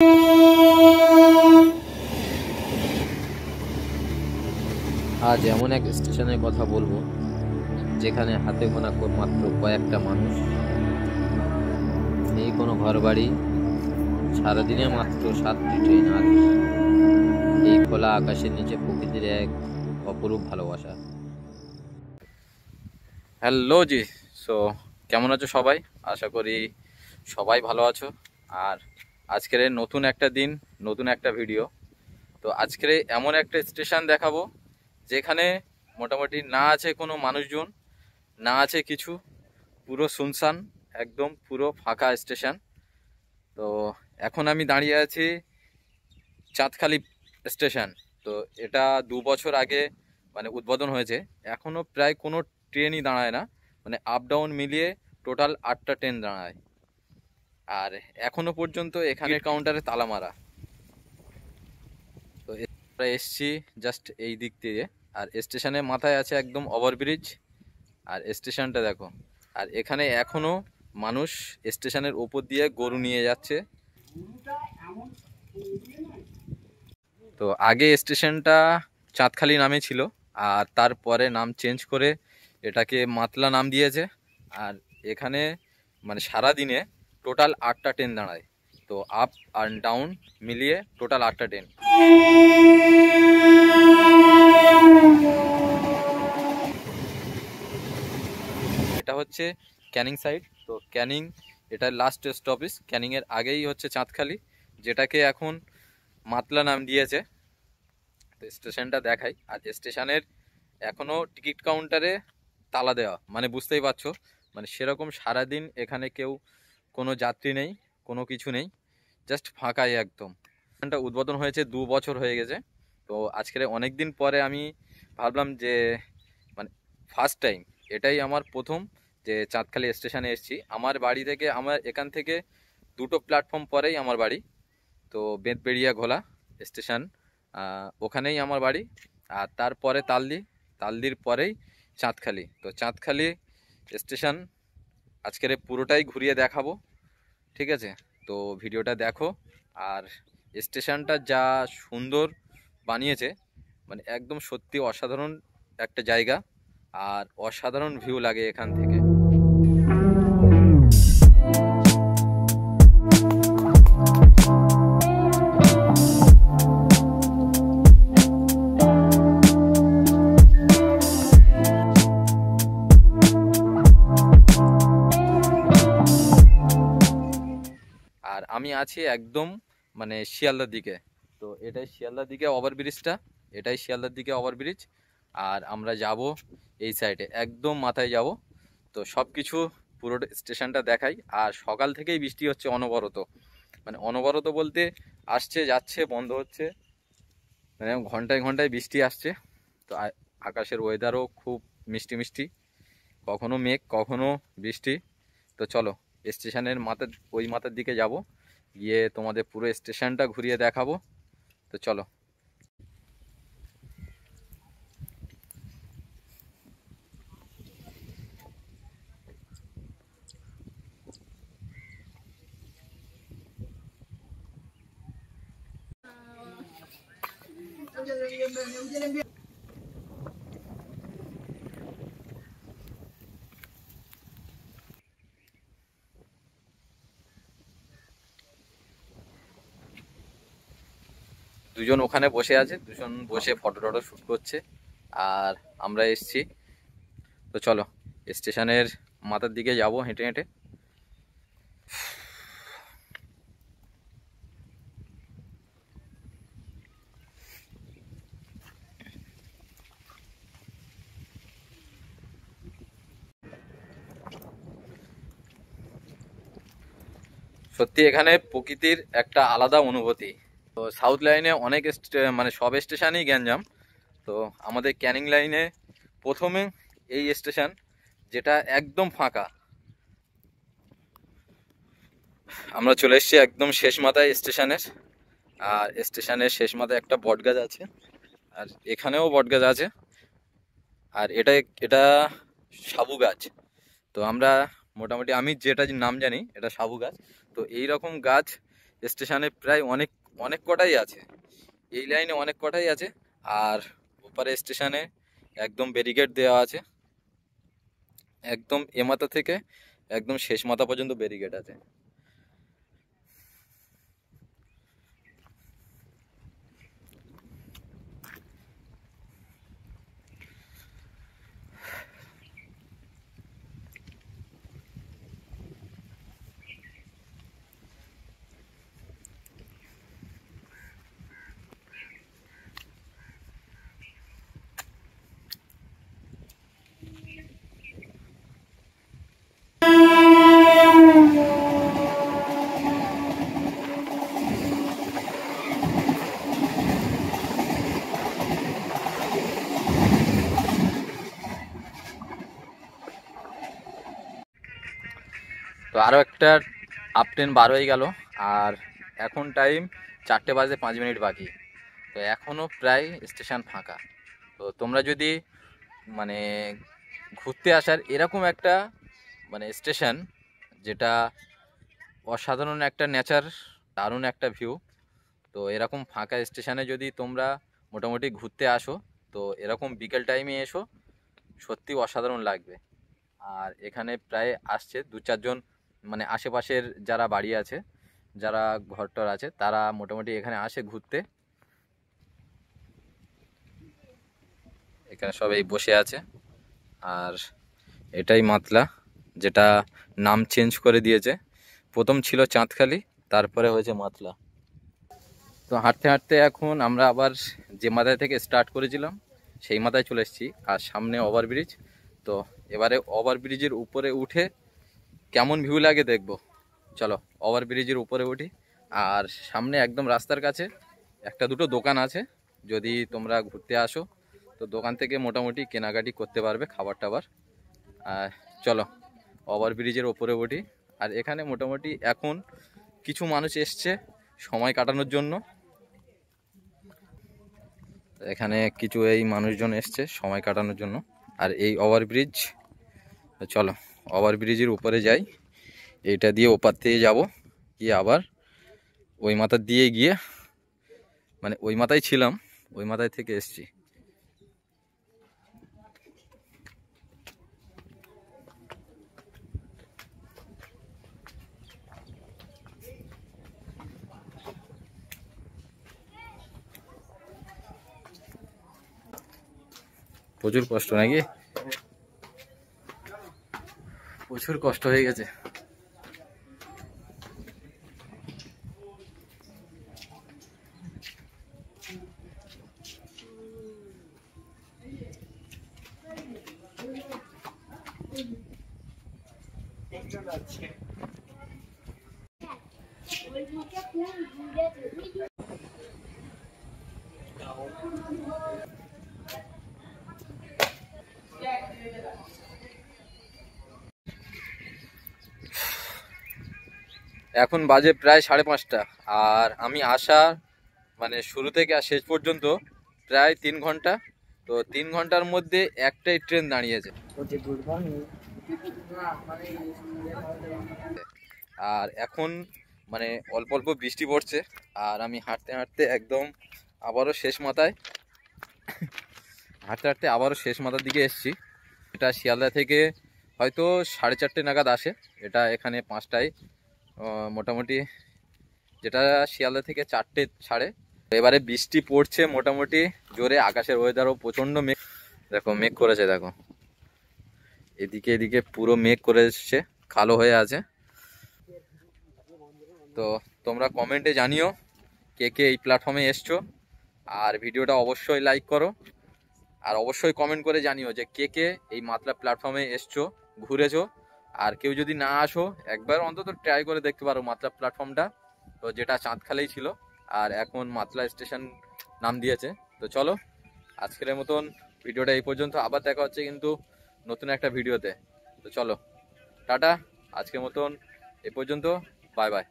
আজ এমন এক স্টেশনের কথা বলবো যেখানে হাতে গোনা মাত্র কয়েকটা মানুষ, নেই কোনো ঘরবাড়ি, সারাদিনে মাত্র 7টি ট্রেন, আর এই খোলা আকাশের নিচে প্রকৃতির এক অপরূপ ভালোবাসা। হ্যালো জি, সো কেমন আছো সবাই? আশা করি সবাই ভালো আছো। আর আজকের নতুন একটা দিন, নতুন একটা ভিডিও। তো আজকের এমন একটা স্টেশন দেখাবো যেখানে মোটামুটি না আছে কোনো মানুষজন, না আছে কিছু, পুরো শুনশান, একদম পুরো ফাঁকা স্টেশন। তো এখন আমি দাঁড়িয়ে আছি চাঁদখালি স্টেশন। তো এটা 2 বছর আগে মানে উদ্বোধন হয়েছে। এখনও প্রায় কোনো ট্রেনই দাঁড়ায় না, মানে আপ ডাউন মিলিয়ে টোটাল 8টা ট্রেন দাঁড়ায়। আর এখনো পর্যন্ত এখানে কাউন্টারে তালা মারা। তো আমরা এসছি জাস্ট এই দিক থেকে। আর স্টেশনের মাথায় আছে একদম ওভারব্রিজ। আর স্টেশনটা দেখো। আর এখানে এখনো মানুষ স্টেশনের উপর দিয়ে গরু নিয়ে যাচ্ছে। তো আগে স্টেশনটা চাঁদখালি নামে ছিল, আর তারপরে নাম চেঞ্জ করে এটাকে মাতলা নাম দিয়েছে। আর এখানে মানে সারা দিনে টোটাল 8টা ট্রেন দাঁড়ায়। তো আপ আর ডাউন মিলিয়ে টোটাল 8টা ট্রেন। এটা হচ্ছে ক্যানিং সাইড। তো ক্যানিং এটা লাস্ট স্টপেজ। ক্যানিংয়ের আগেই হচ্ছে চাঁদখালি, যেটাকে এখন মাতলা নাম দিয়েছে। তো স্টেশনটা দেখাই। আর স্টেশনের এখনো টিকিট কাউন্টারে তালা দেওয়া, মানে বুঝতেই পারছো, মানে সেরকম সারাদিন এখানে কেউ, কোনো যাত্রী নেই, কোনো কিছু নেই, জাস্ট ফাঁকাই একদম। স্টেশনটা উদ্বোধন হয়েছে 2 বছর হয়ে গেছে। তো আজকের অনেক দিন পরে আমি ভাবলাম যে মানে ফার্স্ট টাইম, এটাই আমার প্রথম যে চাঁদখালি স্টেশনে এসেছি। আমার বাড়ি থেকে, আমার এখান থেকে 2টো প্ল্যাটফর্ম পরেই আমার বাড়ি। তো বেতবেড়িয়া ঘোলা স্টেশন, ওখানেই আমার বাড়ি। আর তারপরে তালদির পরেই চাঁদখালি। তো চাঁদখালি স্টেশন আজকের পুরোটাই ঘুরিয়ে দেখাবো, ঠিক আছে? তো ভিডিওটা দেখো। আর স্টেশনটা যা সুন্দর বানিয়েছে, মানে একদম সত্যি অসাধারণ একটা জায়গা। আর অসাধারণ ভিউ লাগে এখান থেকে। আর আমি আছি একদম মানে শিয়ালদার দিকে। তো এটাই শিয়ালদার দিকে ওভারব্রিজটা, এটাই শিয়ালদার দিকে ওভারব্রিজ। আর আমরা যাব এই সাইডে, একদম মাথায় যাব। তো সব কিছু পুরো স্টেশনটা দেখাই। আর সকাল থেকেই বৃষ্টি হচ্ছে অনবরত, মানে অনবরত বলতে আসছে যাচ্ছে বন্ধ হচ্ছে, মানে ঘন্টায় ঘন্টায় বৃষ্টি আসছে। তো আকাশের ওয়েদারও খুব মিষ্টি মিষ্টি, কখনো মেঘ কখনো বৃষ্টি। তো চলো স্টেশনের মাথার, ওই মাথার দিকে যাব, গিয়ে তোমাদের পুরো স্টেশনটা ঘুরিয়ে দেখাবো। তো চলো। দুজন ওখানে বসে আছে, দুজন বসে ফটো টটো শ্যুট করছে। আর আমরা এসছি। তো চলো স্টেশনের মাথার দিকে যাব হেঁটে হেঁটে। সত্যি এখানে প্রকৃতির একটা আলাদা অনুভূতি। তো সাউথ লাইনে অনেক মানে সব স্টেশনই গ্যাঞ্জাম। তো আমাদের ক্যানিং লাইনে প্রথমে এই স্টেশন, যেটা একদম ফাঁকা। আমরা চলে এসেছি একদম শেষ মাথায় স্টেশনের। আর স্টেশনের শেষ মাথায় একটা বট গাছ আছে, আর এখানেও বট গাছ আছে। আর এটা এটা সাবু গাছ। তো আমরা মোটামুটি, আমি যেটা নাম জানি, এটা সাবু গাছ। তো এই রকম গাছ স্টেশনে প্রায় অনেক অনেক কটাই আছে, এই লাইনে অনেক কটাই আছে। আর ওপারে স্টেশনে একদম ব্যারিকেড দেওয়া আছে, একদম এ মাথা থেকে একদম শেষ মাথা পর্যন্ত ব্যারিকেড আছে। তো আরও একটা আপ ট্রেন বার হয়ে গেল, আর এখন টাইম 4:05 বাকি। তো এখনও প্রায় স্টেশন ফাঁকা। তো তোমরা যদি মানে ঘুরতে আসার এরকম একটা মানে স্টেশন, যেটা অসাধারণ একটা নেচার, দারুণ একটা ভিউ, তো এরকম ফাঁকা স্টেশনে যদি তোমরা মোটামুটি ঘুরতে আসো, তো এরকম বিকেল টাইমে এসো, সত্যি অসাধারণ লাগবে। আর এখানে প্রায় আসছে 2-4 জন, মানে আশেপাশের যারা বাড়ি আছে, যারা ঘরটর আছে, তারা মোটামুটি এখানে আসে ঘুরতে। এখানে সবাই বসে আছে। আর এটাই মাতলা, যেটা নাম চেঞ্জ করে দিয়েছে। প্রথম ছিল চাঁদখালি, তারপরে হয়েছে মাতলা। তো হাঁটতে হাঁটতে এখন আমরা আবার যে মাথায় থেকে স্টার্ট করেছিলাম সেই মাথায় চলে এসেছি। আর সামনে ওভারব্রিজ। তো এবারে ওভারব্রিজের উপরে উঠে কেমন ভিউ লাগে দেখবো। চলো ওভারব্রিজের উপরে উঠি। আর সামনে একদম রাস্তার কাছে একটা দুটো দোকান আছে, যদি তোমরা ঘুরতে আসো তো দোকান থেকে মোটামুটি কেনাকাটি করতে পারবে খাবার টাবার। আর চলো ওভারব্রিজের ওপরে উঠি। আর এখানে মোটামুটি এখন কিছু মানুষ এসছে সময় কাটানোর জন্য। এখানে কিছু এই মানুষজন এসছে সময় কাটানোর জন্য। আর এই ওভারব্রিজ, চলো ওভারব্রিজের উপরে যাই। এইটা দিয়ে ওপার থেকে যাব, গিয়ে আবার ওই মাথা দিয়ে গিয়ে, মানে ওই মাথায় ছিলাম, ওই মাথায় থেকে এসছি। প্রচুর কষ্ট নাকি? প্রচুর কষ্ট হয়ে গেছে। এখন বাজে প্রায় 5:30, আর আমি আসা মানে শুরু থেকে আর শেষ পর্যন্ত প্রায় 3 ঘন্টা। তো 3 ঘন্টার মধ্যে একটাই ট্রেন দাঁড়িয়েছে। আর এখন মানে অল্প অল্প বৃষ্টি পড়ছে। আর আমি হাঁটতে হাঁটতে একদম আবারও শেষ মাথায়, হাঁটতে হাঁটতে আবারও শেষ মাথার দিকে এসেছি। এটা শিয়ালদা থেকে হয়তো 4:30 নাগাদ আসে, এটা এখানে 5টায় মোটামুটি, যেটা শিয়ালদা থেকে 4টে ছাড়ে। এবারে বৃষ্টি পড়ছে মোটামুটি জোরে, আকাশের ওয়েদারও প্রচণ্ড মেঘ, দেখো মেঘ করেছে, দেখো এদিকে এদিকে পুরো মেঘ করে এসছে, কালো হয়ে আছে। তো তোমরা কমেন্টে জানিও কে কে এই প্ল্যাটফর্মে এসছো, আর ভিডিওটা অবশ্যই লাইক করো। আর অবশ্যই কমেন্ট করে জানিও যে কে কে এই মাতলা প্ল্যাটফর্মে এসছো, ঘুরেছো। আর কেউ যদি না আসো, একবার অন্তত ট্রাই করে দেখতে পারো মাতলা প্ল্যাটফর্মটা, তো যেটা চাঁদখালেই ছিল আর এখন মাতলা স্টেশন নাম দিয়েছে। তো চলো আজকের মতন ভিডিওটা এই পর্যন্ত, আবার দেখা হচ্ছে কিন্তু নতুন একটা ভিডিওতে। তো চলো টাটা, আজকের মতন এই পর্যন্ত, বাই বাই।